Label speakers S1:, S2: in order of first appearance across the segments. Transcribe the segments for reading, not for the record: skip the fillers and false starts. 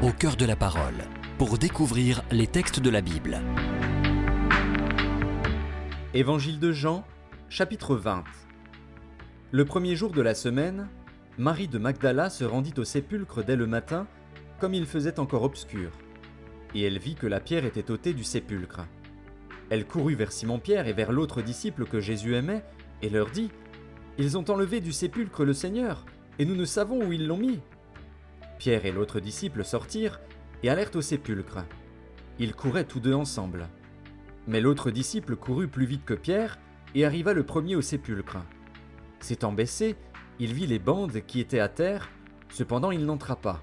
S1: au cœur de la parole, pour découvrir les textes de la Bible.
S2: Évangile de Jean, chapitre 20. Le premier jour de la semaine, Marie de Magdala se rendit au sépulcre dès le matin, comme il faisait encore obscur, et elle vit que la pierre était ôtée du sépulcre. Elle courut vers Simon-Pierre et vers l'autre disciple que Jésus aimait, et leur dit : « Ils ont enlevé du sépulcre le Seigneur, et nous ne savons où ils l'ont mis. » Pierre et l'autre disciple sortirent et allèrent au sépulcre. Ils couraient tous deux ensemble. Mais l'autre disciple courut plus vite que Pierre et arriva le premier au sépulcre. S'étant baissé, il vit les bandes qui étaient à terre, cependant il n'entra pas.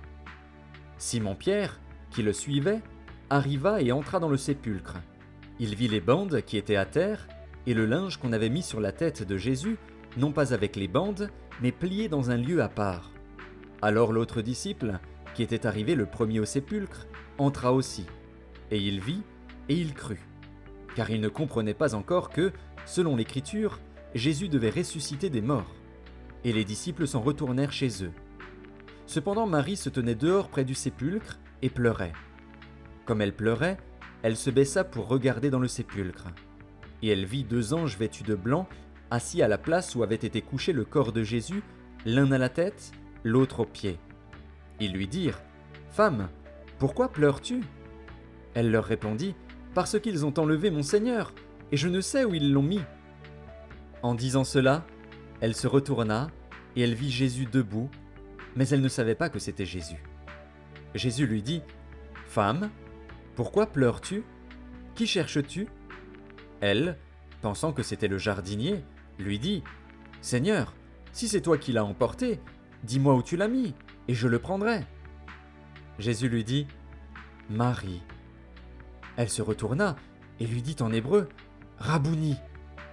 S2: Simon-Pierre, qui le suivait, arriva et entra dans le sépulcre. Il vit les bandes qui étaient à terre et le linge qu'on avait mis sur la tête de Jésus, non pas avec les bandes, mais plié dans un lieu à part. Alors l'autre disciple, qui était arrivé le premier au sépulcre, entra aussi, et il vit et il crut, car il ne comprenait pas encore que, selon l'Écriture, Jésus devait ressusciter des morts. Et les disciples s'en retournèrent chez eux. Cependant Marie se tenait dehors près du sépulcre et pleurait. Comme elle pleurait, elle se baissa pour regarder dans le sépulcre. Et elle vit deux anges vêtus de blanc, assis à la place où avait été couché le corps de Jésus, l'un à la tête, l'autre aux pieds. Ils lui dirent : « Femme, pourquoi pleures-tu » Elle leur répondit : « Parce qu'ils ont enlevé mon Seigneur, et je ne sais où ils l'ont mis. » En disant cela, elle se retourna, et elle vit Jésus debout, mais elle ne savait pas que c'était Jésus. Jésus lui dit : « Femme, pourquoi pleures-tu ? Qui cherches-tu » Elle, pensant que c'était le jardinier, lui dit : « Seigneur, si c'est toi qui l'as emporté, dis-moi où tu l'as mis, et je le prendrai. » Jésus lui dit : « Marie. » Elle se retourna et lui dit en hébreu : « Rabouni »,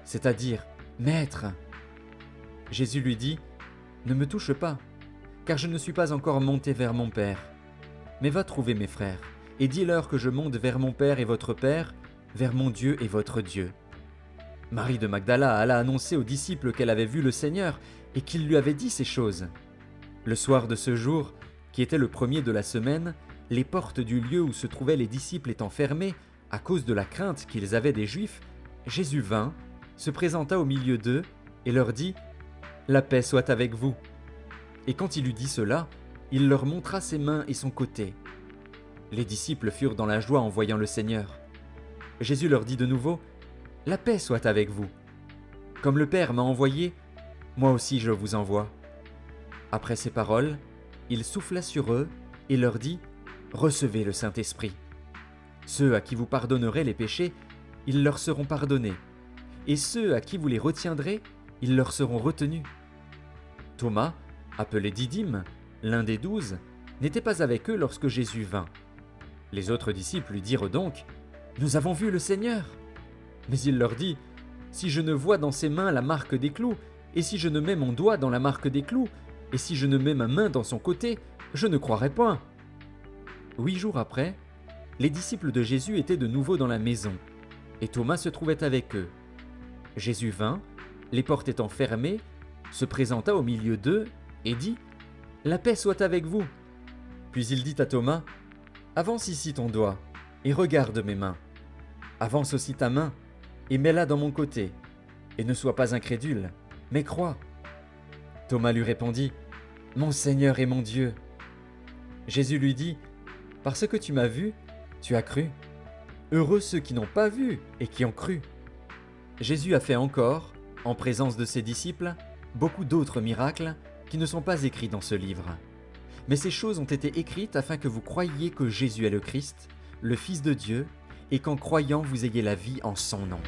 S2: c'est-à-dire « Maître. » Jésus lui dit : « Ne me touche pas, car je ne suis pas encore monté vers mon Père. Mais va trouver mes frères, et dis-leur que je monte vers mon Père et votre Père, vers mon Dieu et votre Dieu. » Marie de Magdala alla annoncer aux disciples qu'elle avait vu le Seigneur et qu'il lui avait dit ces choses. Le soir de ce jour, qui était le premier de la semaine, les portes du lieu où se trouvaient les disciples étant fermées à cause de la crainte qu'ils avaient des Juifs, Jésus vint, se présenta au milieu d'eux et leur dit : « La paix soit avec vous. » Et quand il eut dit cela, il leur montra ses mains et son côté. Les disciples furent dans la joie en voyant le Seigneur. Jésus leur dit de nouveau : « La paix soit avec vous. Comme le Père m'a envoyé, moi aussi je vous envoie. » Après ces paroles, il souffla sur eux et leur dit : « Recevez le Saint-Esprit. Ceux à qui vous pardonnerez les péchés, ils leur seront pardonnés, et ceux à qui vous les retiendrez, ils leur seront retenus. » Thomas, appelé Didyme, l'un des 12, n'était pas avec eux lorsque Jésus vint. Les autres disciples lui dirent donc : « Nous avons vu le Seigneur. » Mais il leur dit : « Si je ne vois dans ses mains la marque des clous, et si je ne mets mon doigt dans la marque des clous, et si je ne mets ma main dans son côté, je ne croirai point. » 8 jours après, les disciples de Jésus étaient de nouveau dans la maison, et Thomas se trouvait avec eux. Jésus vint, les portes étant fermées, se présenta au milieu d'eux et dit : « La paix soit avec vous. » Puis il dit à Thomas : « Avance ici ton doigt, et regarde mes mains. Avance aussi ta main, et mets-la dans mon côté, et ne sois pas incrédule, mais crois. » Thomas lui répondit : « Mon Seigneur et mon Dieu. » Jésus lui dit : « Parce que tu m'as vu, tu as cru. Heureux ceux qui n'ont pas vu et qui ont cru. » Jésus a fait encore, en présence de ses disciples, beaucoup d'autres miracles qui ne sont pas écrits dans ce livre. Mais ces choses ont été écrites afin que vous croyiez que Jésus est le Christ, le Fils de Dieu, et qu'en croyant vous ayez la vie en son nom.